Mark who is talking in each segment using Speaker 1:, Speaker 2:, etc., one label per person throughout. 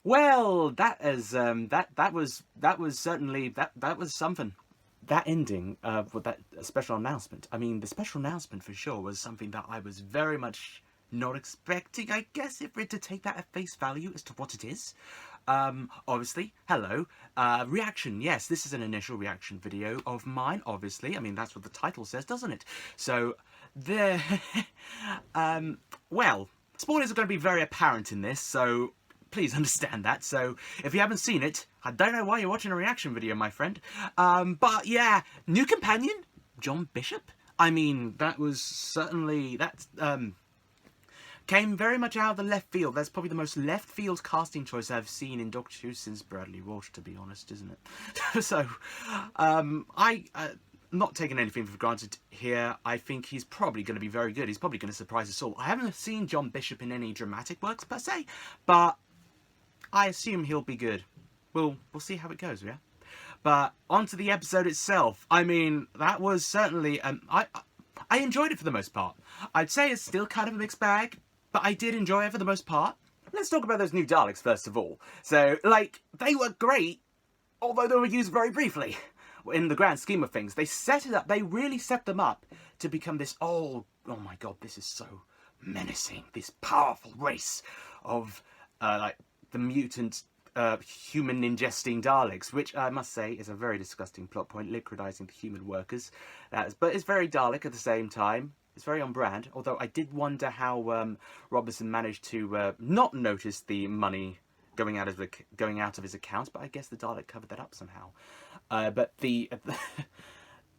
Speaker 1: Well, that was certainly that was something. That ending with that special announcement. I mean, the special announcement for sure was something that I was very much not expecting. I guess if we're to take that at face value as to what it is. Obviously, hello. Reaction. Yes, this is an initial reaction video of mine. Obviously, I mean that's what the title says, doesn't it? So there. Well, spoilers are going to be very apparent in this, so please understand that. So if you haven't seen it, I don't know why you're watching a reaction video, my friend. But yeah, new companion, John Bishop. I mean, that was certainly came very much out of the left field. That's probably the most left field casting choice I've seen in Doctor Who since Bradley Walsh, to be honest, isn't it? So, not taking anything for granted here. I think he's probably going to be very good. He's probably going to surprise us all. I haven't seen John Bishop in any dramatic works per se, but I assume he'll be good. We'll see how it goes, yeah? But onto the episode itself. I mean, that was certainly... I enjoyed it for the most part. I'd say it's still kind of a mixed bag, but I did enjoy it for the most part. Let's talk about those new Daleks first of all. So, like, they were great, although they were used very briefly. In the grand scheme of things, they set it up. They really set them up to become this, oh my god, this is so menacing. This powerful race of, like, the mutant human ingesting Daleks, which I must say is a very disgusting plot point, liquidizing the human workers. But it's very Dalek at the same time. It's very on brand, although I did wonder how Robinson managed to not notice the money going out of his account, but I guess the Dalek covered that up somehow. But the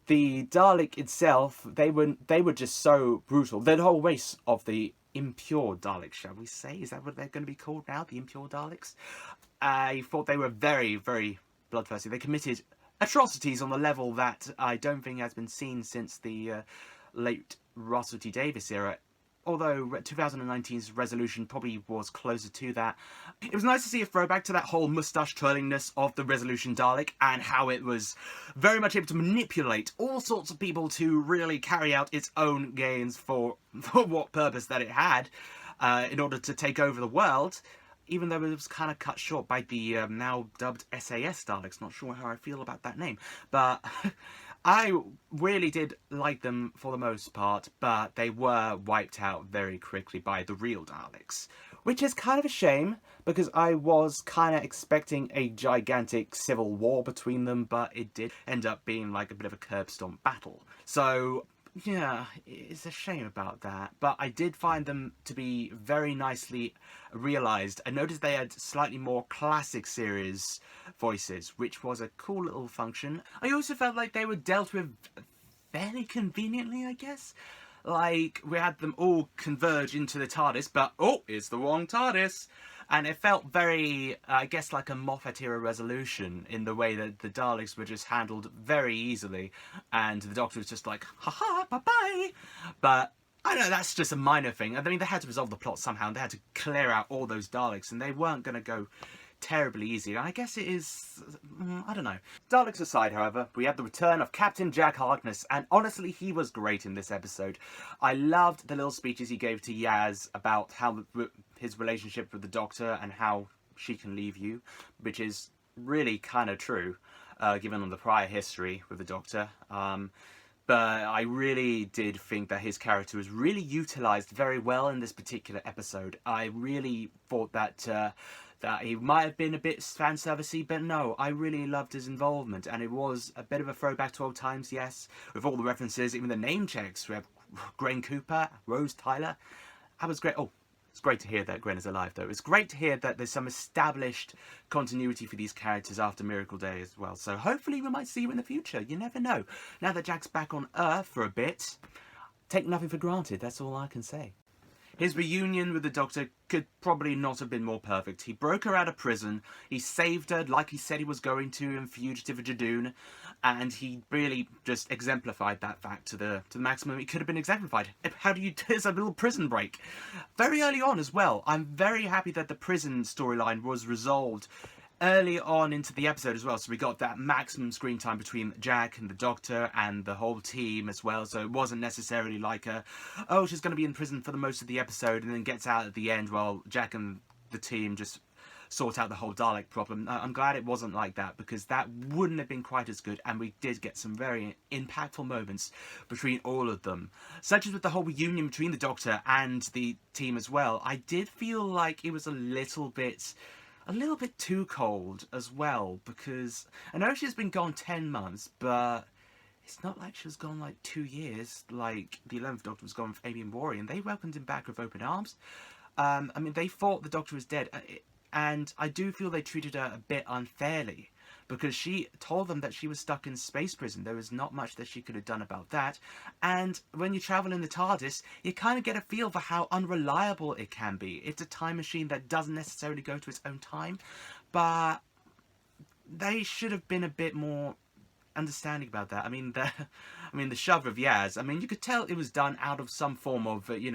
Speaker 1: Dalek itself, they were just so brutal. The whole race of the impure Daleks, shall we say? Is that what they're going to be called now? The impure Daleks? I thought they were very, very bloodthirsty. They committed atrocities on the level that I don't think has been seen since the late Russell T Davies era. Although 2019's resolution probably was closer to that. It was nice to see a throwback to that whole moustache twirlingness of the resolution Dalek and how it was very much able to manipulate all sorts of people to really carry out its own gains for what purpose that it had in order to take over the world. Even though it was kind of cut short by the now dubbed SAS Daleks. Not sure how I feel about that name. But I really did like them for the most part, but they were wiped out very quickly by the real Daleks. Which is kind of a shame, because I was kind of expecting a gigantic civil war between them, but it did end up being like a bit of a curb stomp battle. So yeah, it's a shame about that, but I did find them to be very nicely realised. I noticed they had slightly more classic series voices, which was a cool little function. I also felt like they were dealt with fairly conveniently, I guess. Like, we had them all converge into the TARDIS, but oh, it's the wrong TARDIS. And it felt very, I guess, like a Moffat-era resolution in the way that the Daleks were just handled very easily. And the Doctor was just like, haha, bye-bye. But I know that's just a minor thing. I mean, they had to resolve the plot somehow. And they had to clear out all those Daleks. And they weren't going to go terribly easy. I guess it is, I don't know. Daleks aside, however, we had the return of Captain Jack Harkness, and honestly, he was great in this episode. I loved the little speeches he gave to Yaz about how his relationship with the Doctor and how she can leave you, which is really kind of true, given on the prior history with the Doctor. But I really did think that his character was really utilised very well in this particular episode. I really thought that he might have been a bit fan-servicey, but no, I really loved his involvement, and it was a bit of a throwback to old times, yes, with all the references, even the name checks. We have Grain Cooper, Rose Tyler. That was great. Oh, it's great to hear that Gren is alive, though. It's great to hear that there's some established continuity for these characters after Miracle Day as well. So hopefully we might see you in the future. You never know. Now that Jack's back on Earth for a bit, take nothing for granted. That's all I can say. His reunion with the Doctor could probably not have been more perfect. He broke her out of prison, he saved her like he said he was going to in Fugitive of Jadoon, and he really just exemplified that fact to the maximum it could have been exemplified. How do you... There's a little prison break. Very early on as well. I'm very happy that the prison storyline was resolved early on into the episode as well, so we got that maximum screen time between Jack and the Doctor and the whole team as well, so it wasn't necessarily like oh, she's going to be in prison for the most of the episode and then gets out at the end while Jack and the team just sort out the whole Dalek problem. I'm glad it wasn't like that, because that wouldn't have been quite as good, and we did get some very impactful moments between all of them. Such as with the whole reunion between the Doctor and the team as well. I did feel like it was a little bit too cold as well, because I know she's been gone 10 months, but it's not like she was gone like 2 years, like the 11th Doctor was gone with Amy and Rory, and they welcomed him back with open arms. I mean, they thought the Doctor was dead, and I do feel they treated her a bit unfairly, because she told them that she was stuck in space prison. There was not much that she could have done about that. And when you travel in the TARDIS, you kind of get a feel for how unreliable it can be. It's a time machine that doesn't necessarily go to its own time, but they should have been a bit more understanding about that. I mean, the shove of Yaz, I mean, you could tell it was done out of some form of, we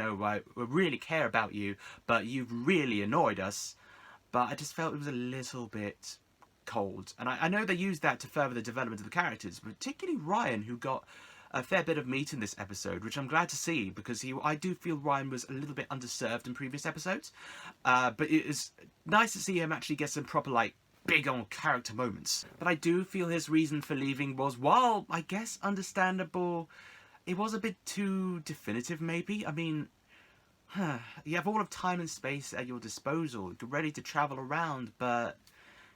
Speaker 1: really care about you, but you've really annoyed us. But I just felt it was a little bit cold. And I know they used that to further the development of the characters, particularly Ryan, who got a fair bit of meat in this episode, which I'm glad to see, because I do feel Ryan was a little bit underserved in previous episodes. But it is nice to see him actually get some proper, big on character moments. But I do feel his reason for leaving was, while I guess understandable, it was a bit too definitive maybe. I mean, you have all of time and space at your disposal, you're ready to travel around, but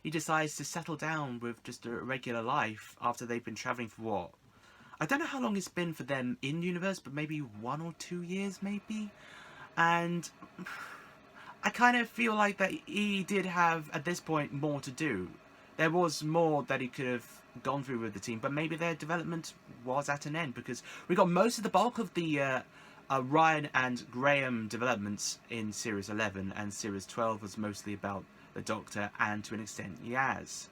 Speaker 1: he decides to settle down with just a regular life after they've been travelling for what? I don't know how long it's been for them in universe, but maybe 1 or 2 years maybe? And I kind of feel like that he did have, at this point, more to do. There was more that he could have gone through with the team, but maybe their development was at an end, because we got most of the bulk of the Ryan and Graham developments in Series 11, and Series 12 was mostly about the Doctor and, to an extent, Yaz.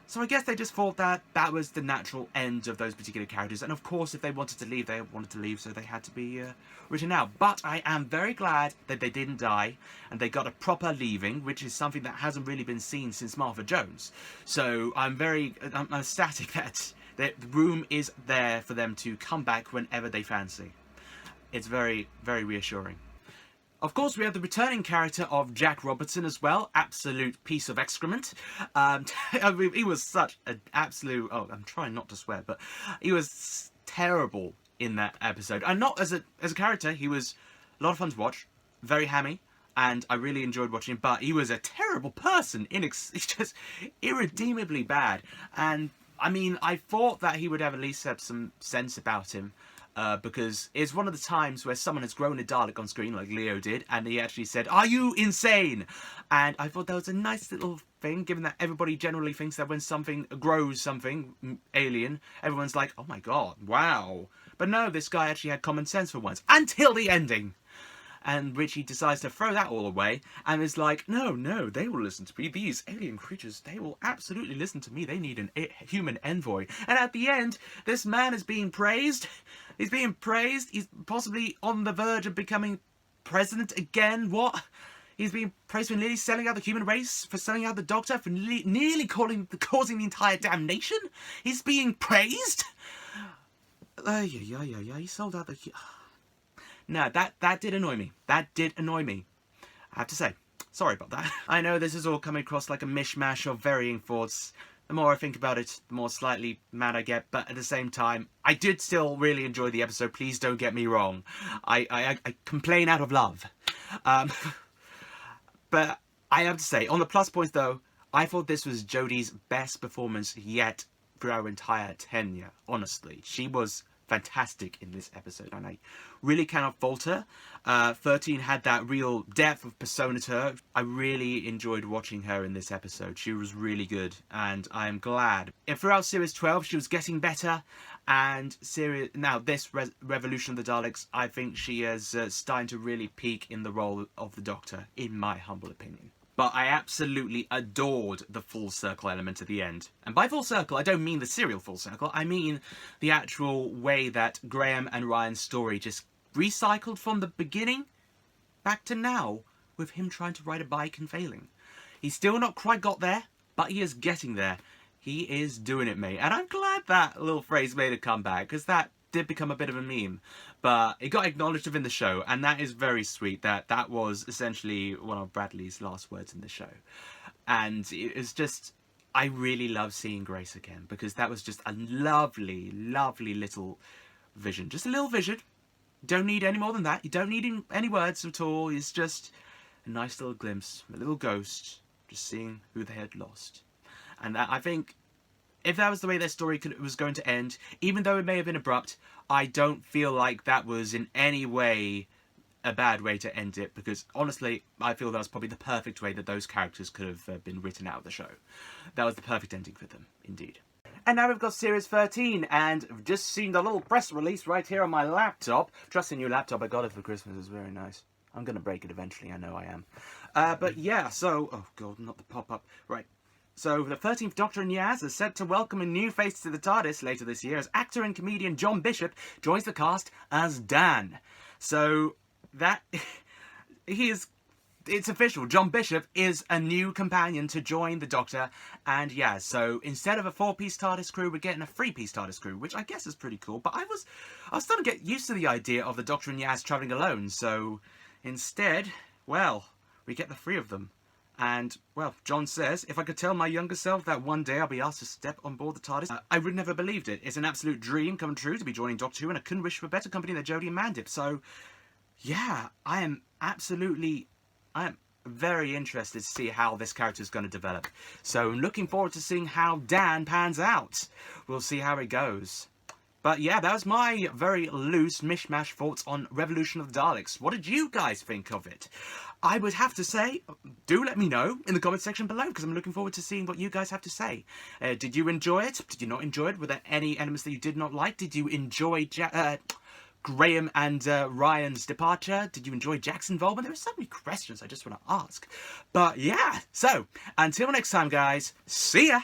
Speaker 1: So I guess they just thought that that was the natural end of those particular characters. And of course, if they wanted to leave, they wanted to leave, so they had to be written out. But I am very glad that they didn't die, and they got a proper leaving, which is something that hasn't really been seen since Martha Jones. So I'm ecstatic that the room is there for them to come back whenever they fancy. It's very, very reassuring. Of course, we have the returning character of Jack Robertson as well. Absolute piece of excrement. I mean, he was such an absolute... Oh, I'm trying not to swear, but he was terrible in that episode. And not as a character, he was a lot of fun to watch. Very hammy. And I really enjoyed watching him. But he was a terrible person. He's just irredeemably bad. And, I mean, I thought that he would have at least have some sense about him. Because it's one of the times where someone has grown a Dalek on screen, like Leo did, and he actually said, "Are you insane?" And I thought that was a nice little thing, given that everybody generally thinks that when something grows something alien, everyone's like, "Oh my god, wow." But no, this guy actually had common sense for once. Until the ending! And Richie decides to throw that all away, and is like, no, they will listen to me. These alien creatures, they will absolutely listen to me. They need a human envoy. And at the end, this man is being praised. He's being praised. He's possibly on the verge of becoming president again. What? He's being praised for nearly selling out the human race, for selling out the Doctor, for nearly causing the entire damn nation. He's being praised. He sold out the... No, that did annoy me. That did annoy me. I have to say. Sorry about that. I know this is all coming across like a mishmash of varying thoughts. The more I think about it, the more slightly mad I get. But at the same time, I did still really enjoy the episode. Please don't get me wrong. I complain out of love. But I have to say, on the plus points though, I thought this was Jodie's best performance yet through our entire tenure. Honestly, she was fantastic in this episode, and I really cannot fault her. 13 had that real depth of persona to her. I really enjoyed watching her in this episode. She was really good, and I am glad. And throughout Series 12, she was getting better, and now this Revolution of the Daleks, I think she is starting to really peak in the role of the Doctor, in my humble opinion. But I absolutely adored the full circle element at the end. And by full circle, I don't mean the serial full circle. I mean the actual way that Graham and Ryan's story just recycled from the beginning back to now, with him trying to ride a bike and failing. He's still not quite got there, but he is getting there. He is doing it, mate. And I'm glad that little phrase made a comeback, because that did become a bit of a meme, but it got acknowledged within the show, and that is very sweet. That was essentially one of Bradley's last words in the show. And it was just, I really love seeing Grace again, because that was just a lovely, lovely little vision. Just a little vision. Don't need any more than that. You don't need any words at all. It's just a nice little glimpse, a little ghost, just seeing who they had lost. And I think if that was the way their story was going to end, even though it may have been abrupt, I don't feel like that was in any way a bad way to end it, because honestly, I feel that was probably the perfect way that those characters could have been written out of the show. That was the perfect ending for them, indeed. And now we've got Series 13, and I've just seen the little press release right here on my laptop. Trust in your laptop, I got it for Christmas, it's very nice. I'm going to break it eventually, I know I am. But yeah, so, oh god, not the pop-up. Right. So, the 13th Doctor and Yaz is set to welcome a new face to the TARDIS later this year as actor and comedian John Bishop joins the cast as Dan. So, that... it's official. John Bishop is a new companion to join the Doctor and Yaz. So, instead of a 4-piece TARDIS crew, we're getting a 3-piece TARDIS crew, which I guess is pretty cool. But I was starting to get used to the idea of the Doctor and Yaz travelling alone. So, instead, well, we get the 3 of them. And, well, John says, if I could tell my younger self that one day I'll be asked to step on board the TARDIS, I would never believed it. It's an absolute dream come true to be joining Doctor Who, and I couldn't wish for better company than Jodie and Mandip. So, yeah, I am very interested to see how this character is going to develop. So, I'm looking forward to seeing how Dan pans out. We'll see how it goes. But yeah, that was my very loose mishmash thoughts on Revolution of the Daleks. What did you guys think of it? I would have to say, do let me know in the comment section below, because I'm looking forward to seeing what you guys have to say. Did you enjoy it? Did you not enjoy it? Were there any elements that you did not like? Did you enjoy Graham and Ryan's departure? Did you enjoy Jack's involvement? There are so many questions I just want to ask. But yeah, so until next time, guys, see ya!